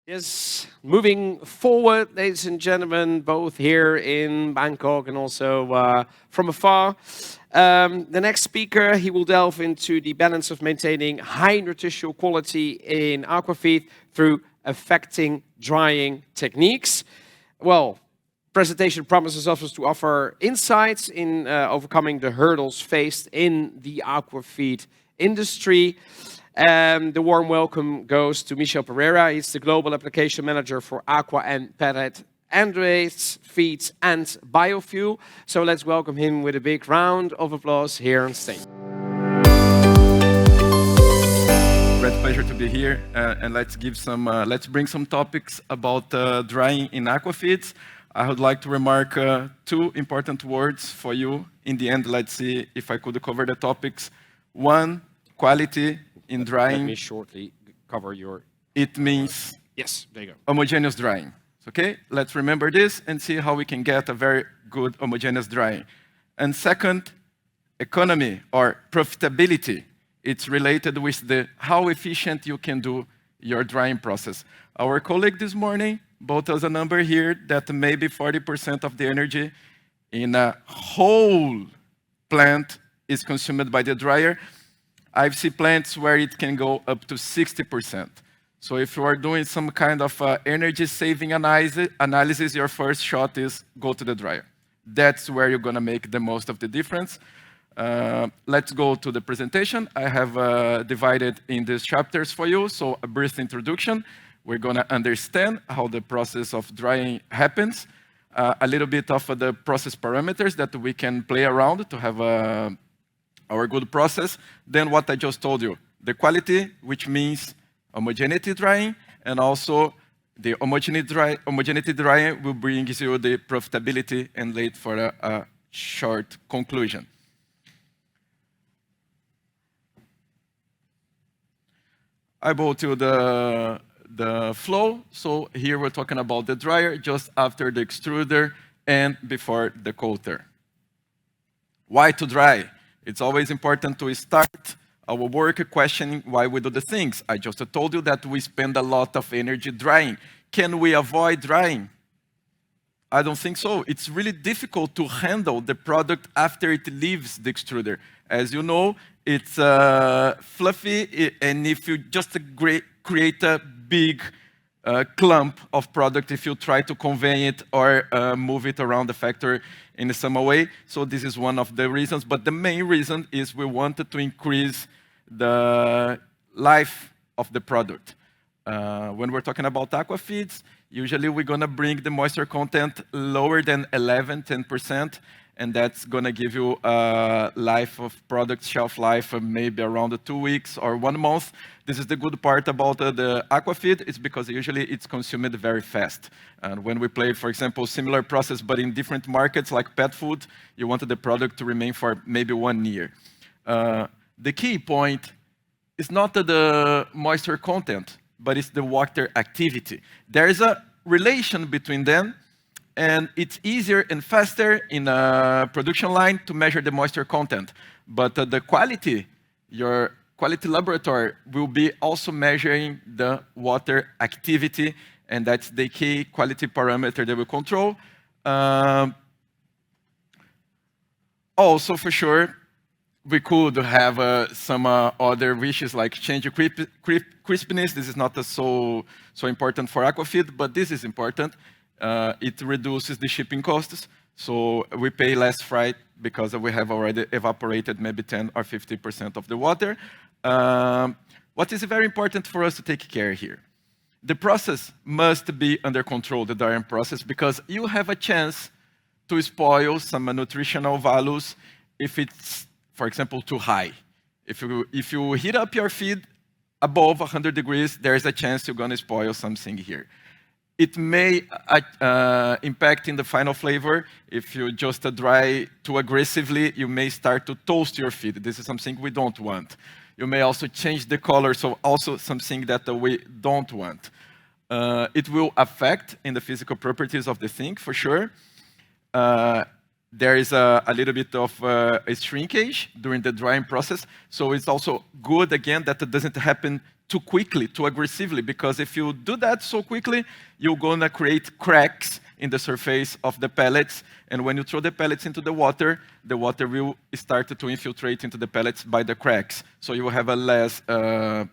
Yes, moving forward, ladies and gentlemen, both here in Bangkok and also from afar. The next speaker, he will delve into the balance of maintaining high nutritional quality in aquafeed through affecting drying techniques. Well, presentation promises us to offer insights in overcoming the hurdles faced in the aquafeed industry. The warm welcome goes to Michel Pereira. He's the Global Application Manager for Aqua and Pet, Antritz, Feeds and Biofuel. So let's welcome him with a big round of applause here on stage. Great pleasure to be here, and let's bring some topics about drying in aquafeeds. I would like to remark two important words for you. In the end, let's see if I could cover the topics. One, quality in drying. Let me shortly cover your... It means Yes, there you go. homogeneous drying. Okay, let's remember this and see how we can get a very good homogeneous drying. And second, economy or profitability. It's related with how efficient you can do your drying process. Our colleague this morning brought us a number here that maybe 40% of the energy in a whole plant is consumed by the dryer. I've seen plants where it can go up to 60%. So if you are doing some kind of energy saving analysis, your first shot is go to the dryer. That's where you're gonna make the most of the difference. Let's go to the presentation. I have divided in these chapters for you. So a brief introduction. We're gonna understand how the process of drying happens. A little bit of the process parameters that we can play around to have our good process. Then what I just told you, the quality, which means homogeneity drying, and also the homogeneity drying will bring you the profitability and lead for a short conclusion. I go to the flow. So here we're talking about the dryer just after the extruder and before the coater. Why to dry? It's always important to start our work questioning why we do the things. I just told you that we spend a lot of energy drying. Can we avoid drying? I don't think so. It's really difficult to handle the product after it leaves the extruder. As you know, it's fluffy, and if you just create a big clump of product, if you try to convey it or move it around the factory in some way. So this is one of the reasons, but the main reason is we wanted to increase the life of the product. When we're talking about aquafeeds, usually we're gonna bring the moisture content lower than 10%, and that's gonna give you a life of product shelf life of maybe around 2 weeks or 1 month. This is the good part about the aquafeed, it's because usually it's consumed very fast. And when we play, for example, similar process but in different markets like pet food, you want the product to remain for maybe 1 year. The key point is not the moisture content, but it's the water activity. There is a relation between them, and it's easier and faster in a production line to measure the moisture content. But the quality, your quality laboratory will be also measuring the water activity, and that's the key quality parameter they will control. Also, for sure, we could have some other wishes like change crispness. This is not so important for aquafeed, but this is important. It reduces the shipping costs, so we pay less freight because we have already evaporated maybe 10 or 50% of the water. What is very important for us to take care here? The process must be under control, the drying process, because you have a chance to spoil some nutritional values if it's, for example, too high. If you heat up your feed above 100 degrees, there's a chance you're gonna spoil something here. It may impact in the final flavor. If you just dry too aggressively, you may start to toast your feed. This is something we don't want. You may also change the color, so also something that we don't want. It will affect in the physical properties of the thing, for sure. There is a little bit of a shrinkage during the drying process, so it's also good, again, that it doesn't happen too quickly, too aggressively, because if you do that so quickly, you're going to create cracks in the surface of the pellets, and when you throw the pellets into the water will start to infiltrate into the pellets by the cracks. So you will have a less, your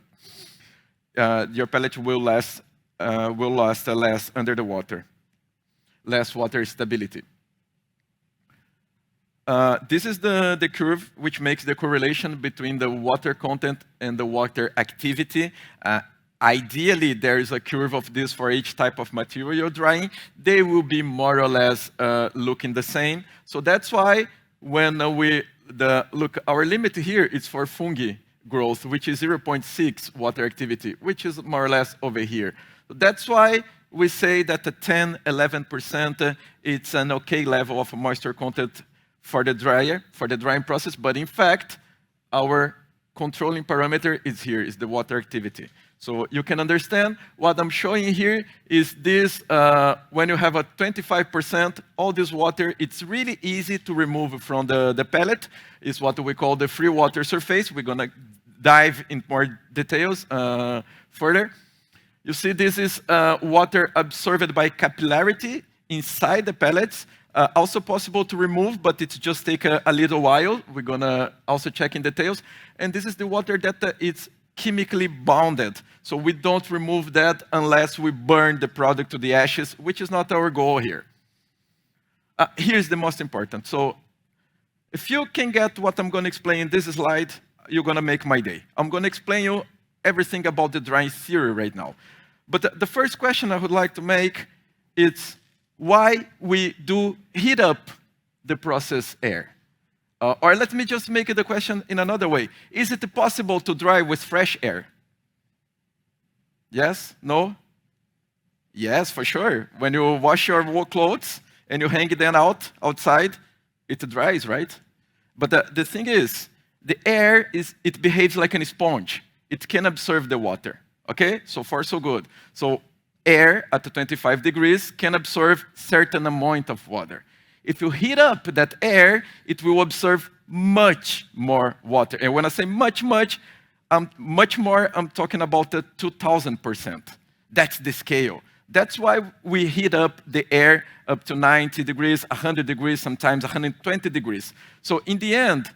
pellet will last less under the water, less water stability. This is the curve which makes the correlation between the water content and the water activity. Ideally, there is a curve of this for each type of material you're drying. They will be more or less looking the same. So that's why when look, our limit here is for fungi growth, which is 0.6 water activity, which is more or less over here. So that's why we say that the 10, 11%, it's an okay level of moisture content for the dryer, for the drying process. But in fact, our controlling parameter is here, is the water activity. So you can understand what I'm showing here is this, when you have a 25%, all this water, it's really easy to remove from the pellet. It's what we call the free water surface. We're going to dive in more details further. You see this is water absorbed by capillarity inside the pellets. Also possible to remove, but it just take a little while. We're going to also check in details. And this is the water that it's chemically bonded. So we don't remove that unless we burn the product to the ashes, which is not our goal here. Here's the most important. So if you can get what I'm going to explain in this slide, you're going to make my day. I'm going to explain you everything about the drying theory right now. But the first question I would like to make is why we do heat up the process air. Or let me just make the question in another way. Is it possible to dry with fresh air? Yes? No? Yes, for sure. When you wash your clothes and you hang them outside, it dries, right? But the thing is, the air, it behaves like a sponge. It can absorb the water. Okay? So far, so good. So air at 25 degrees can absorb certain amount of water. If you heat up that air, it will absorb much more water. And when I say much more, I'm talking about the 2,000%. That's the scale. That's why we heat up the air up to 90 degrees, 100 degrees, sometimes 120 degrees. So in the end,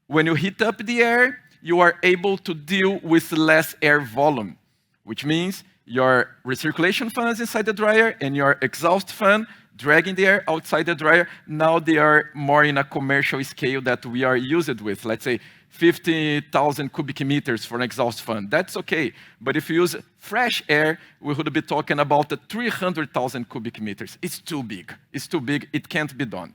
when you heat up the air, you are able to deal with less air volume, which means your recirculation fans inside the dryer and your exhaust fan dragging the air outside the dryer, now they are more in a commercial scale that we are used with. Let's say 50,000 cubic meters for an exhaust fan. That's okay. But if you use fresh air, we would be talking about 300,000 cubic meters. It's too big. It's too big. It can't be done.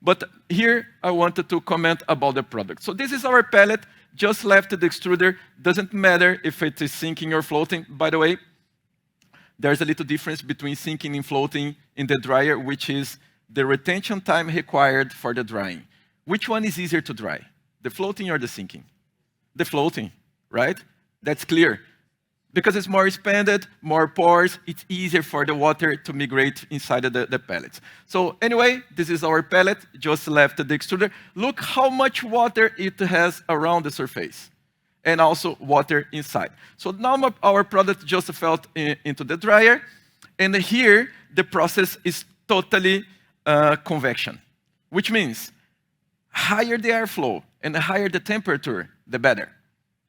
But here, I wanted to comment about the product. So this is our pellet, just left the extruder. Doesn't matter if it is sinking or floating. By the way, there's a little difference between sinking and floating in the dryer, which is the retention time required for the drying. Which one is easier to dry? The floating or the sinking? The floating, right? That's clear. Because it's more expanded, more pores, it's easier for the water to migrate inside of the pellets. So anyway, this is our pellet, just left the extruder. Look how much water it has around the surface, and also water inside. So now our product just fell into the dryer, and here the process is totally convection, which means higher the airflow and the higher the temperature, the better,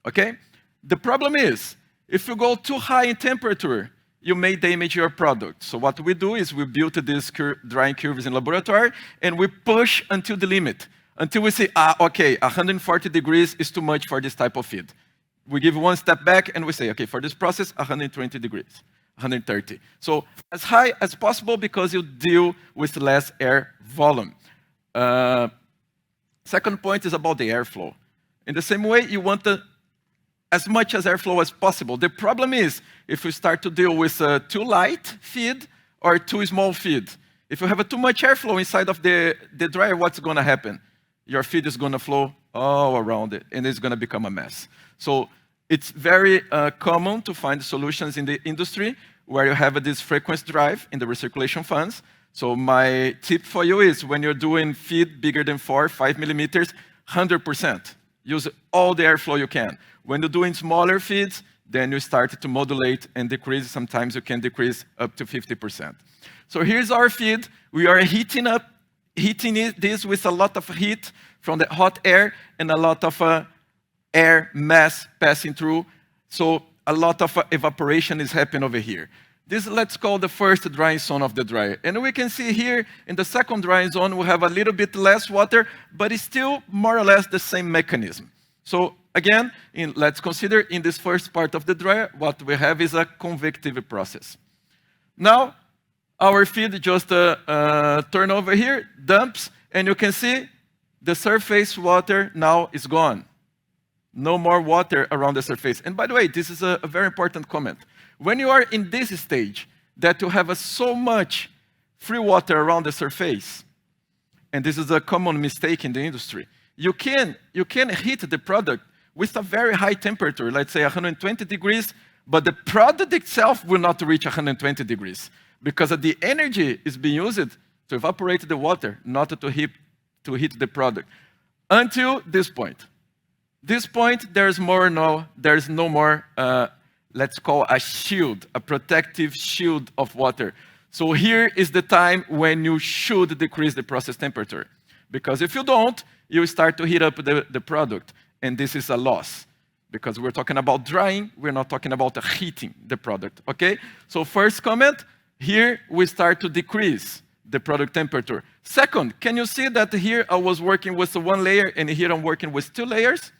okay? The problem is, if you go too high in temperature, you may damage your product. So what we do is we build these drying curves in laboratory, and we push until the limit, until we say, okay, 140 degrees is too much for this type of feed. We give one step back, and we say, okay, for this process, 120 degrees, 130. So as high as possible, because you deal with less air volume. Second point is about the airflow. In the same way, you want as much as airflow as possible. The problem is, if you start to deal with too light feed or too small feed, if you have too much airflow inside of the dryer, what's going to happen? Your feed is going to flow all around it, and it's going to become a mess. So it's very common to find solutions in the industry where you have this frequency drive in the recirculation fans. So my tip for you is when you're doing feed bigger than 5 millimeters, 100%. Use all the airflow you can. When you're doing smaller feeds, then you start to modulate and decrease. Sometimes you can decrease up to 50%. So here's our feed. We are heating this with a lot of heat from the hot air and a lot of air mass passing through. So a lot of evaporation is happening over here. This let's call the first drying zone of the dryer. And we can see here in the second drying zone, we have a little bit less water, but it's still more or less the same mechanism. So again, let's consider in this first part of the dryer, what we have is a convective process. Now, our feed just turn over here, dumps, and you can see the surface water now is gone. No more water around the surface. And by the way, this is a very important comment. When you are in this stage, that you have so much free water around the surface, and this is a common mistake in the industry, you can heat the product with a very high temperature, let's say 120 degrees, but the product itself will not reach 120 degrees because the energy is being used to evaporate the water, not to heat the product. Until this point. This point, there's no more, let's call a shield, a protective shield of water. So here is the time when you should decrease the process temperature. Because if you don't, you start to heat up the product, and this is a loss. Because we're talking about drying, we're not talking about heating the product, okay? So first comment, here we start to decrease the product temperature. Second, can you see that here I was working with one layer, and here I'm working with 2 layers?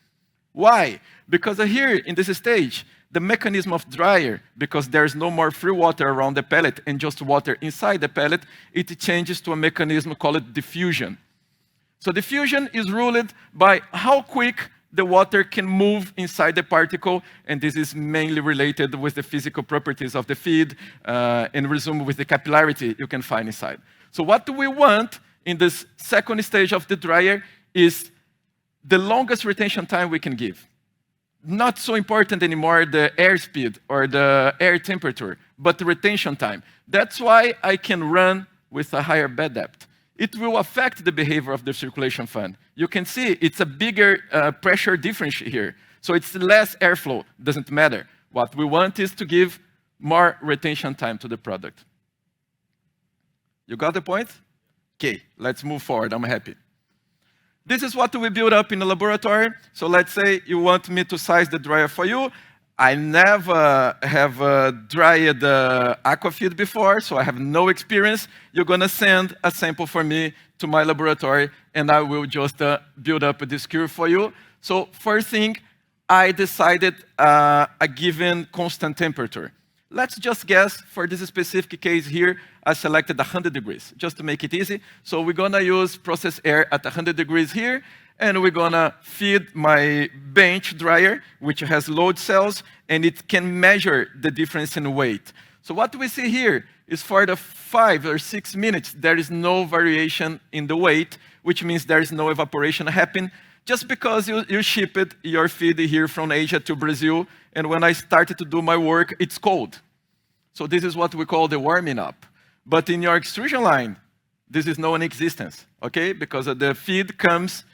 Why? Because here, in this stage, the mechanism of dryer, because there's no more free water around the pellet and just water inside the pellet, it changes to a mechanism called diffusion. So diffusion is ruled by how quick the water can move inside the particle, and this is mainly related with the physical properties of the feed, and resume with the capillarity you can find inside. So what we want in this second stage of the dryer is the longest retention time we can give. Not so important anymore the air speed or the air temperature, but the retention time. That's why I can run with a higher bed depth. It will affect the behavior of the circulation fan. You can see it's a bigger pressure difference here. So it's less airflow, doesn't matter. What we want is to give more retention time to the product. You got the point? Okay, let's move forward, I'm happy. This is what we build up in the laboratory. So let's say you want me to size the dryer for you. I never have dried aquafeed before, so I have no experience. You're going to send a sample for me to my laboratory, and I will just build up this curve for you. So first thing, I decided a given constant temperature. Let's just guess, for this specific case here, I selected 100 degrees, just to make it easy. So we're going to use process air at 100 degrees here, and we're going to feed my bench dryer, which has load cells, and it can measure the difference in weight. So what we see here is for the 5 or 6 minutes, there is no variation in the weight, which means there is no evaporation happening, just because you shipped your feed here from Asia to Brazil, and when I started to do my work, it's cold. So this is what we call the warming up. But in your extrusion line, this is non-existence, okay? Because the feed comes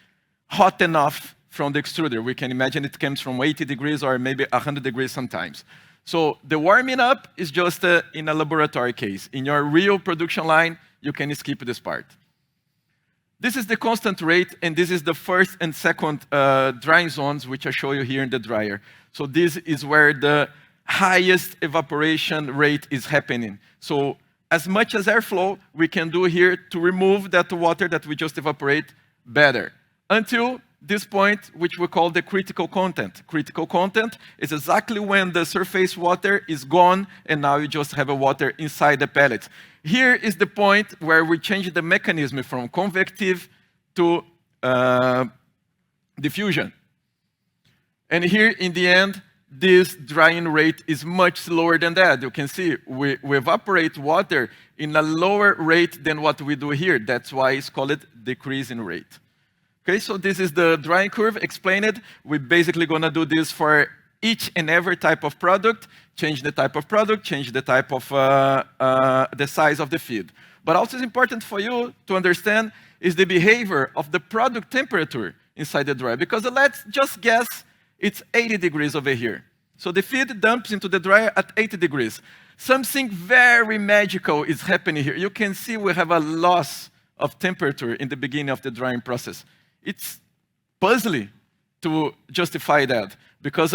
hot enough from the extruder. We can imagine it comes from 80 degrees or maybe 100 degrees sometimes. So the warming up is just in a laboratory case. In your real production line, you can skip this part. This is the constant rate, and this is the first and second drying zones, which I show you here in the dryer. So this is where the highest evaporation rate is happening. So as much as airflow we can do here to remove that water that we just evaporate better. Until this point, which we call the critical content. Critical content is exactly when the surface water is gone, and now you just have a water inside the pellet. Here is the point where we change the mechanism from convective to diffusion. And here, in the end, this drying rate is much slower than that. You can see we evaporate water in a lower rate than what we do here. That's why it's called decrease in rate. Okay, so this is the drying curve explained. We're basically going to do this for each and every type of product, change the type of product, change the type of the size of the feed. But also it's important for you to understand is the behavior of the product temperature inside the dryer. Because let's just guess it's 80 degrees over here. So the feed dumps into the dryer at 80 degrees. Something very magical is happening here. You can see we have a loss of temperature in the beginning of the drying process. It's puzzling to justify that because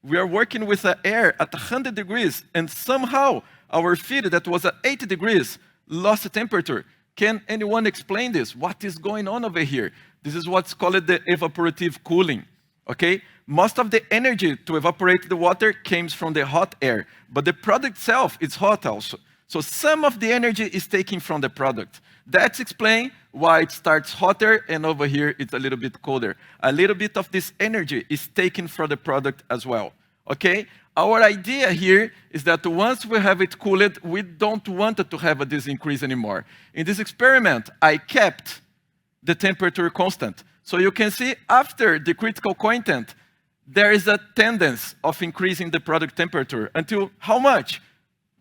we are working with air at 100 degrees and somehow our feed that was at 80 degrees lost the temperature. Can anyone explain this? What is going on over here? This is what's called the evaporative cooling, okay? Most of the energy to evaporate the water comes from the hot air, but the product itself is hot also. So some of the energy is taken from the product. That's explain why it starts hotter and over here it's a little bit colder. A little bit of this energy is taken from the product as well, okay? Our idea here is that once we have it cooled, we don't want it to have this increase anymore. In this experiment, I kept the temperature constant. So you can see after the critical content, there is a tendency of increasing the product temperature until how much?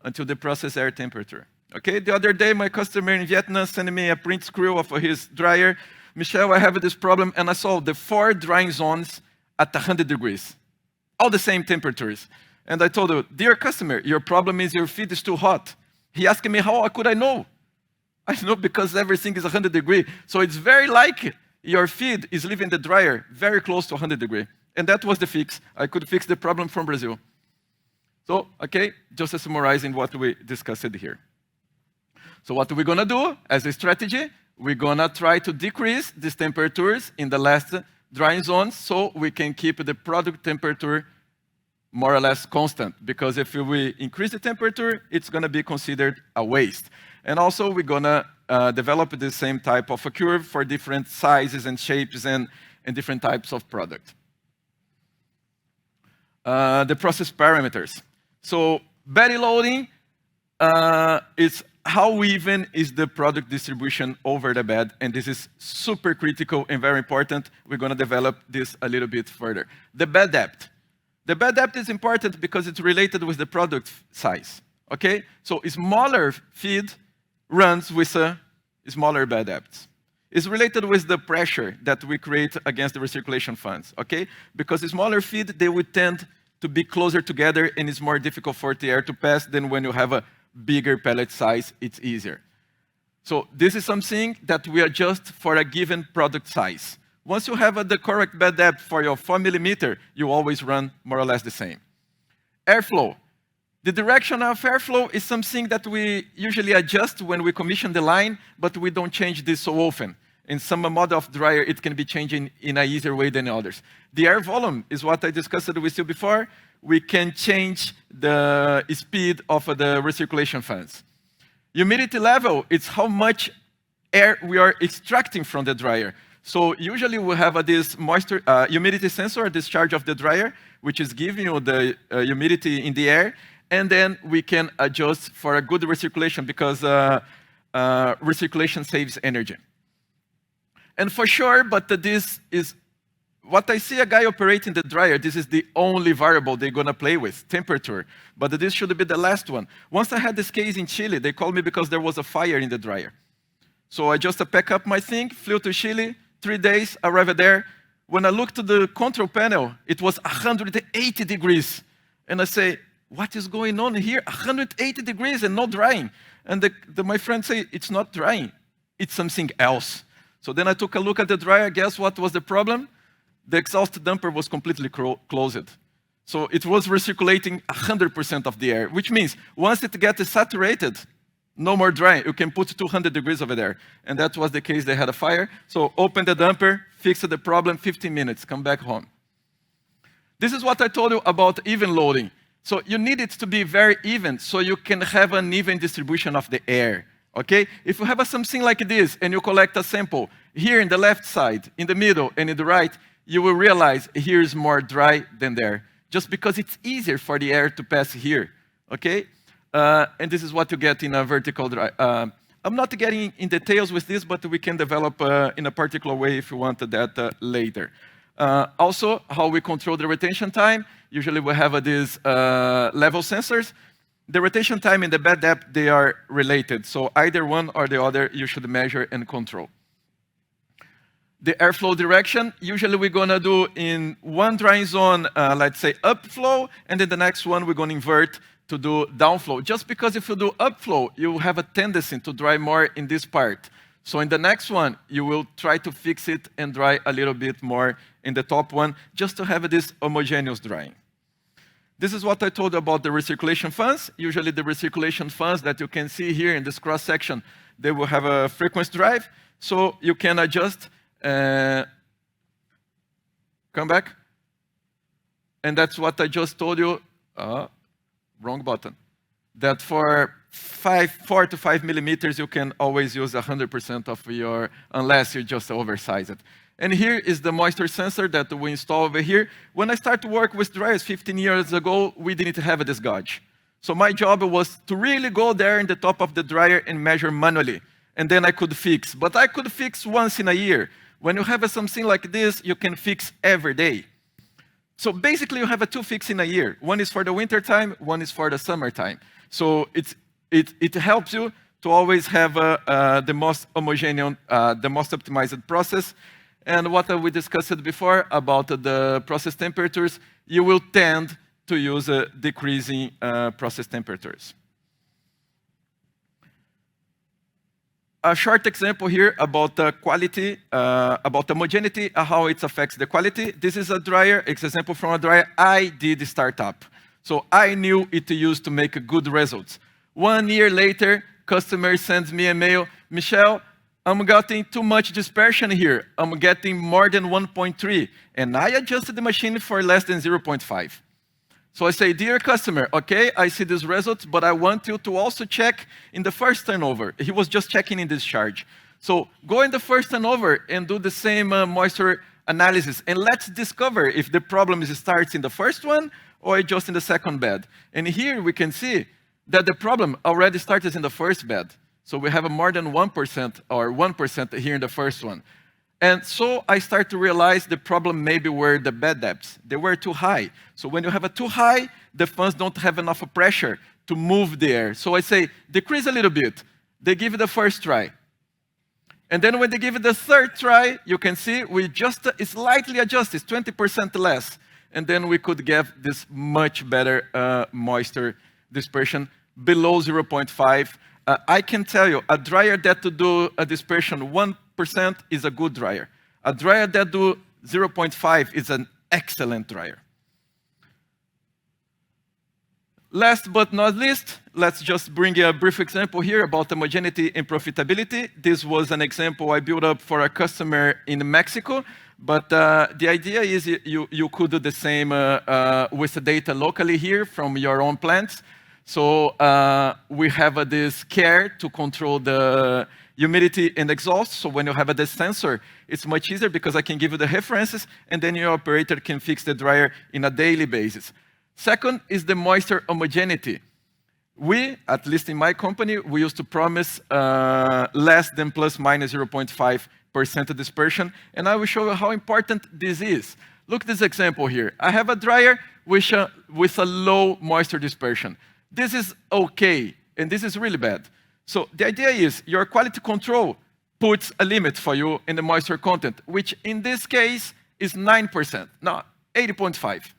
Until the process air temperature. Okay, the other day, my customer in Vietnam sent me a print screw of his dryer. Michel, I have this problem, and I saw the 4 drying zones at 100 degrees, all the same temperatures. And I told him, dear customer, your problem is your feed is too hot. He asked me, how could I know? I know because everything is 100 degrees. So it's very likely your feed is leaving the dryer very close to 100 degrees. And that was the fix. I could fix the problem from Brazil. So, okay, just summarizing what we discussed here. So what we're going to do as a strategy, we're going to try to decrease these temperatures in the last drying zones so we can keep the product temperature more or less constant. Because if we increase the temperature, it's going to be considered a waste. And also, we're going to develop the same type of a curve for different sizes and shapes and different types of product. The process parameters. So bed loading is how even is the product distribution over the bed, and this is super critical and very important. We're going to develop this a little bit further. The bed depth. The bed depth is important because it's related with the product size, okay? So a smaller feed runs with a smaller bed depth. It's related with the pressure that we create against the recirculation fans, okay? Because a smaller feed, they would tend to be closer together and it's more difficult for the air to pass than when you have a bigger pellet size, it's easier. So this is something that we adjust for a given product size. Once you have the correct bed depth for your 4 millimeter, you always run more or less the same. Airflow. The direction of airflow is something that we usually adjust when we commission the line, but we don't change this so often. In some model of dryer, it can be changing in an easier way than others. The air volume is what I discussed with you before. We can change the speed of the recirculation fans. Humidity level, it's how much air we are extracting from the dryer. So usually we have this moisture humidity sensor, discharge of the dryer, which is giving you the humidity in the air, and then we can adjust for a good recirculation because recirculation saves energy. And for sure, but this is what I see a guy operating the dryer, this is the only variable they're going to play with, temperature. But this should be the last one. Once I had this case in Chile, they called me because there was a fire in the dryer. So I just packed up my thing, flew to Chile, 3 days, arrived there. When I looked at the control panel, it was 180 degrees. And I say, what is going on here? 180 degrees and no drying. And my friend say, it's not drying, it's something else. So then I took a look at the dryer. Guess what was the problem? The exhaust damper was completely closed. So it was recirculating 100% of the air, which means once it gets saturated, no more drying. You can put 200 degrees over there. And that was the case. They had a fire. So open the damper, fix the problem, 15 minutes, come back home. This is what I told you about even loading. So you need it to be very even so you can have an even distribution of the air. Okay? If you have something like this and you collect a sample here in the left side, in the middle, and in the right, you will realize here is more dry than there, just because it's easier for the air to pass here. Okay? And this is what you get in a vertical dry. I'm not getting in details with this, but we can develop in a particular way if you want that later. Also, how we control the retention time. Usually we have these level sensors. The retention time and the bed depth, they are related. So either one or the other, you should measure and control. the airflow direction. Usually we're going to do in one drying zone, let's say upflow, and then the next one we're going to invert to do downflow. Just because if you do upflow, you have a tendency to dry more in this part. So in the next one, you will try to fix it and dry a little bit more in the top one, just to have this homogeneous drying. This is what I told you about the recirculation fans. Usually the recirculation fans that you can see here in this cross-section, they will have a frequency drive, so you can adjust. Come back. And that's what I just told you. Wrong button. That for 4 to 5 millimeters, you can always use 100% of your, unless you just oversize it. And here is the moisture sensor that we install over here. When I started to work with dryers 15 years ago, we didn't have this gauge. So my job was to really go there in the top of the dryer and measure manually. And then I could fix. But I could fix once in a year. When you have something like this, you can fix every day. So basically, you have 2 fixes in a year. One is for the winter time, one is for the summertime. So it helps you to always have the most homogeneous, the most optimized process. And what we discussed before about the process temperatures, you will tend to use decreasing process temperatures. A short example here about the quality, about homogeneity, how it affects the quality. This is a dryer, it's an example from a dryer I did start up. So I knew it used to make good results. 1 year later, customer sends me a mail, Michel, I'm getting too much dispersion here. I'm getting more than 1.3, and I adjusted the machine for less than 0.5. So I say, dear customer, okay, I see these results, but I want you to also check in the first turnover. He was just checking in discharge. So go in the first turnover and do the same moisture analysis, and let's discover if the problem starts in the first one or just in the second bed. And here we can see that the problem already started in the first bed. So we have more than 1% or 1% here in the first one. And so I start to realize the problem maybe were the bed depths. They were too high. So when you have a too high, the fans don't have enough pressure to move the air. So I say, decrease a little bit. They give it the first try. And then when they give it the third try, you can see we just slightly adjust, it's 20% less. And then we could get this much better moisture dispersion below 0.5. I can tell you, a dryer that to do a dispersion 1% is a good dryer. A dryer that do 0.5 is an excellent dryer. Last but not least, let's just bring a brief example here about homogeneity and profitability. This was an example I built up for a customer in Mexico, but the idea is you could do the same with the data locally here from your own plants. So we have this care to control the humidity and exhaust. So when you have this sensor, it's much easier because I can give you the references, and then your operator can fix the dryer in a daily basis. Second is the moisture homogeneity. We, at least in my company, we used to promise less than plus minus 0.5% dispersion, and I will show you how important this is. Look at this example here. I have a dryer with a low moisture dispersion. This is okay, and this is really bad. So the idea is your quality control puts a limit for you in the moisture content, which in this case is 9%, not 80.5.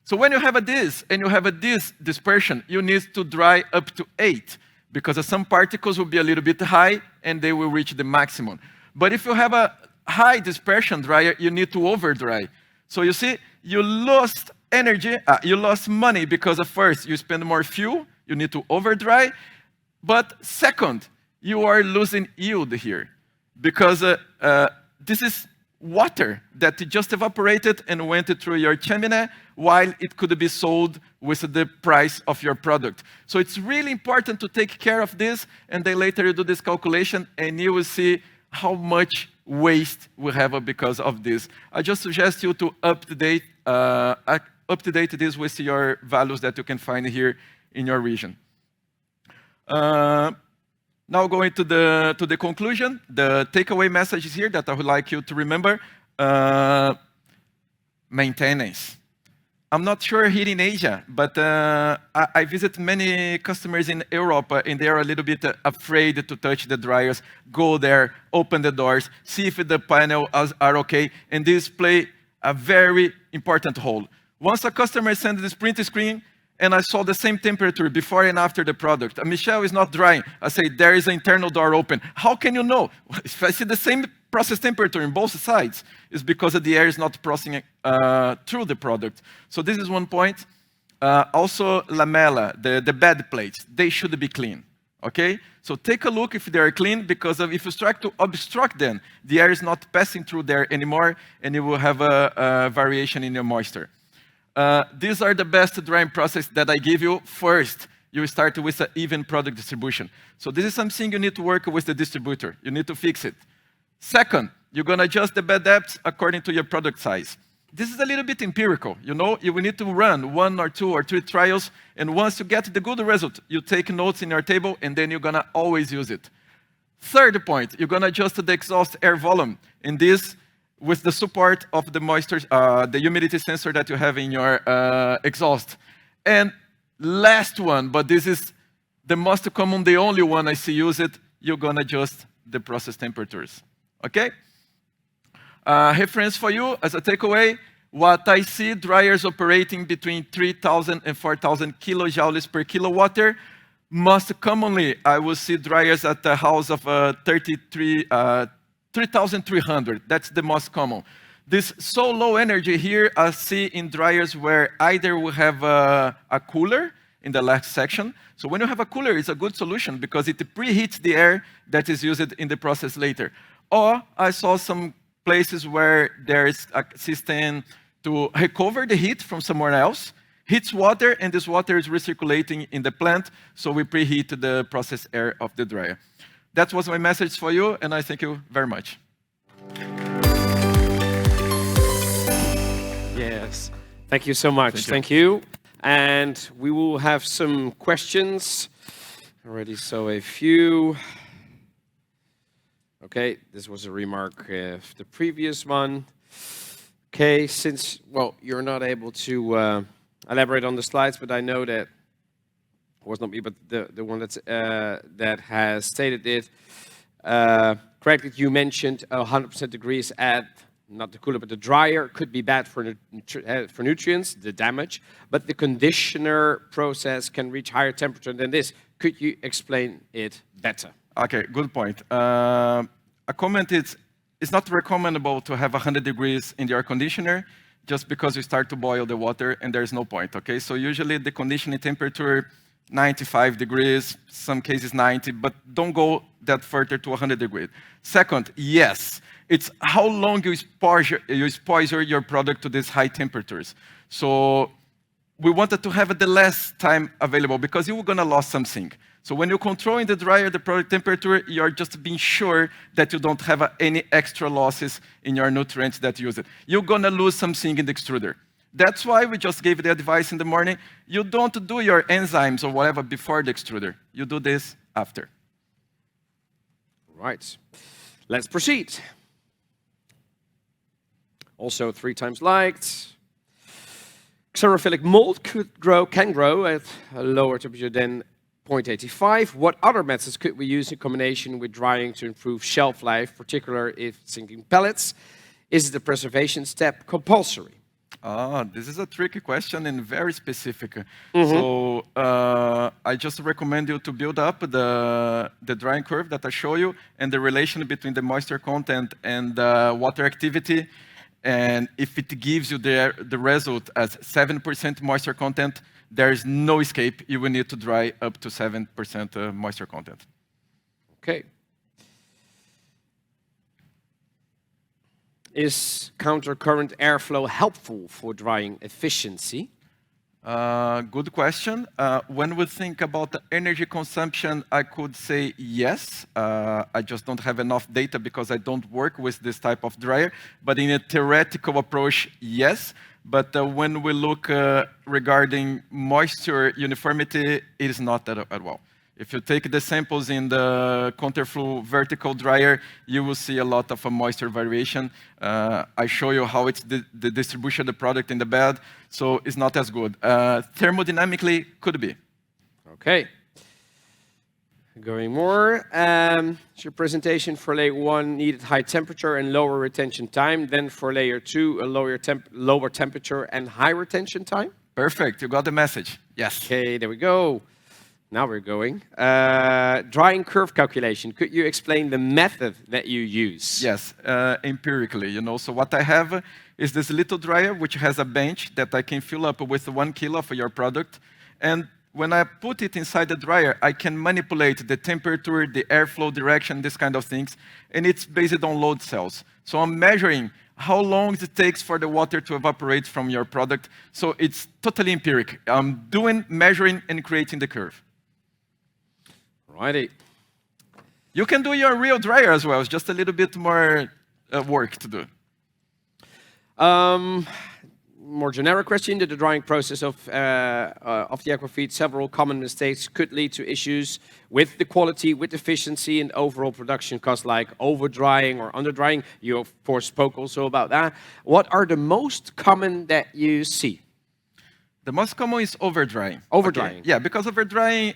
So when you have this and you have this dispersion, you need to dry up to 8, because some particles will be a little bit high and they will reach the maximum. But if you have a high dispersion dryer, you need to over dry. So you see, you lost energy, you lost money because at first you spend more fuel, you need to over dry. But second, you are losing yield here because this is water that just evaporated and went through your chimney while it could be sold with the price of your product. So it's really important to take care of this, and then later you do this calculation and you will see how much waste we have because of this. I just suggest you to up-to-date this with your values that you can find here in your region. Now going to the conclusion, the takeaway message is here that I would like you to remember. Maintenance. I'm not sure here in Asia, but I visit many customers in Europe, and they are a little bit afraid to touch the dryers. Go there, open the doors, see if the panels are okay, and this play a very important role. Once a customer sends this print screen, and I saw the same temperature before and after the product. Michel is not drying. I say, there is an internal door open. How can you know? If I see the same process temperature in both sides, it's because the air is not processing through the product. So this is one point. Also, lamella, the bed plates, they should be clean, okay? So take a look if they are clean, because if you try to obstruct them, the air is not passing through there anymore, and you will have a variation in your moisture. These are the best drying process that I give you. First, you start with an even product distribution. So this is something you need to work with the distributor. You need to fix it. Second, you're going to adjust the bed depth according to your product size. This is a little bit empirical. You know, you will need to run 1 or 2 or 3 trials, and once you get the good result, you take notes in your table, and then you're going to always use it. Third point, you're going to adjust the exhaust air volume. In this, with the support of the moisture, the humidity sensor that you have in your exhaust. And last one, but this is the most common, the only one I see use it, you're gonna adjust the process temperatures, okay? Reference for you as a takeaway, what I see dryers operating between 3,000 and 4,000 kilojoules per kilowatt. Most commonly, I will see dryers at the house of 3,300, that's the most common. This so low energy here, I see in dryers where either we have a cooler in the last section. So when you have a cooler, it's a good solution because it preheats the air that is used in the process later. Or I saw some places where there is a system to recover the heat from somewhere else, heats water, and this water is recirculating in the plant, so we preheat the process air of the dryer. That was my message for you, and I thank you very much. Yes, thank you so much. Thank you. And we will have some questions. Already saw a few. Okay, this was a remark of the previous one. Okay, since, well, you're not able to elaborate on the slides, but I know that was not me, but the one that's, that has stated it correctly. You mentioned 100% degrees at, not the cooler, but the dryer could be bad for nutrients, the damage, but the conditioner process can reach higher temperature than this. Could you explain it better? Okay, good point. A comment is, it's not recommendable to have 100 degrees in the air conditioner just because you start to boil the water and there's no point, okay? So usually the conditioning temperature 95 degrees, some cases 90, but don't go that further to 100 degrees. Second, yes, it's how long you exposure your product to these high temperatures. So we wanted to have the less time available because you were gonna lose something. So when you control in the dryer the product temperature, you're just being sure that you don't have any extra losses in your nutrients that you use it. You're gonna lose something in the extruder. That's why we just gave the advice in the morning. You don't do your enzymes or whatever before the extruder. You do this after. Right. Let's proceed. Also 3 times liked. Xerophilic mold can grow at a lower temperature than 0.85. What other methods could we use in combination with drying to improve shelf life, particularly if sinking pellets? Is the preservation step compulsory? This is a tricky question and very specific. So I just recommend you to build up the drying curve that I show you and the relation between the moisture content and water activity. And if it gives you the result as 7% moisture content, there is no escape. You will need to dry up to 7% moisture content. Okay. Is counter-current airflow helpful for drying efficiency? Good question. When we think about the energy consumption, I could say yes. I just don't have enough data because I don't work with this type of dryer. But in a theoretical approach, yes. But when we look regarding moisture uniformity, it is not at all. If you take the samples in the counterflow vertical dryer, you will see a lot of moisture variation. I show you how it's the distribution of the product in the bed, so it's not as good. Thermodynamically, could be. Okay. Going more. So your presentation for layer 1 needed high temperature and lower retention time. Then for layer 2, a lower temperature and high retention time. Perfect. You got the message. Yes. Okay, there we go. Now we're going. Drying curve calculation. Could you explain the method that you use? Yes, empirically, you know. So what I have is this little dryer, which has a bench that I can fill up with 1 kilo of your product. And when I put it inside the dryer, I can manipulate the temperature, the airflow direction, this kind of things. And it's based on load cells. So I'm measuring how long it takes for the water to evaporate from your product. So it's totally empiric. I'm doing, measuring, and creating the curve. Righty. You can do your real dryer as well. It's just a little bit more work to do. More generic question. Did the drying process of the aquafeed, several common mistakes could lead to issues with the quality, with efficiency, and overall production costs, like over drying or under drying? You of course spoke also about that. What are the most common that you see? The most common is over-drying. Over-drying. Okay. Yeah, because over-drying,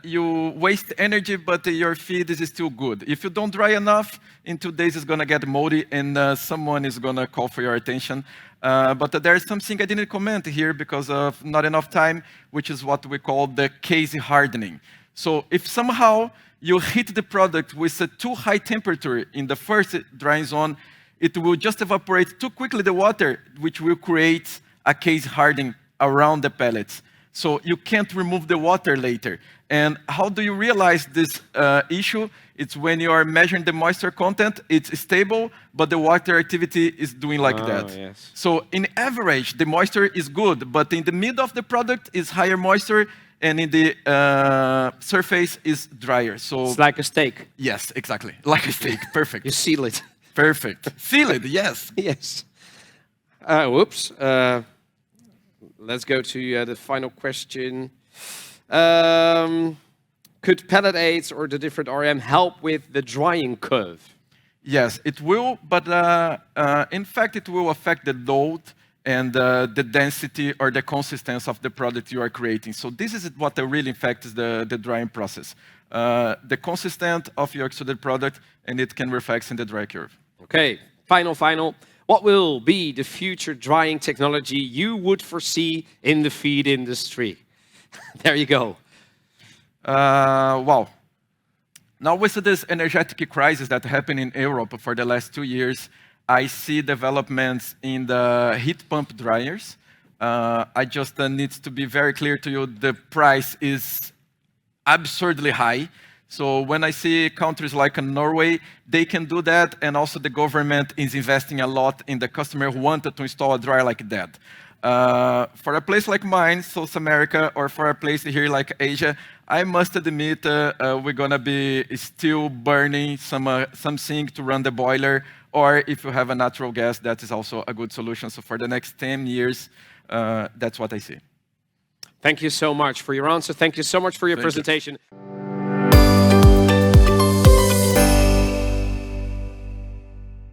you waste energy, but your feed is still good. If you don't dry enough, in 2 days it's going to get moldy, and someone is going to call for your attention. But there's something I didn't comment here because of not enough time, which is what we call the case hardening. So if somehow you heat the product with a too high temperature in the first drying zone, it will just evaporate too quickly the water, which will create a case hardening around the pellets. So you can't remove the water later. And how do you realize this issue? It's when you are measuring the moisture content, it's stable, but the water activity is doing like that. Yes. So in average, the moisture is good, but in the middle of the product is higher moisture, and in the surface is drier. So it's like a steak. yes, exactly, like a steak. Perfect. You seal it. Perfect. Seal it, yes. Yes. Whoops. Let's go to the final question. Could pellet aids or the different RM help with the drying curve? Yes, it will, but in fact, it will affect the load and the density or the consistency of the product you are creating. So this is what really affects the drying process. The consistency of your extruded product, and it can reflect in the dry curve. Okay, final. What will be the future drying technology you would foresee in the feed industry? There you go. Wow. Now with this energetic crisis that happened in Europe for the last 2 years, I see developments in the heat pump dryers. I just need to be very clear to you, the price is absurdly high. So when I see countries like Norway, they can do that, and also the government is investing a lot in the customer who wanted to install a dryer like that. For a place like mine, South America, or for a place here like Asia, I must admit we're gonna be still burning something to run the boiler, or if you have a natural gas, that is also a good solution. So for the next 10 years, that's what I see. Thank you so much for your answer. Thank you so much for your presentation.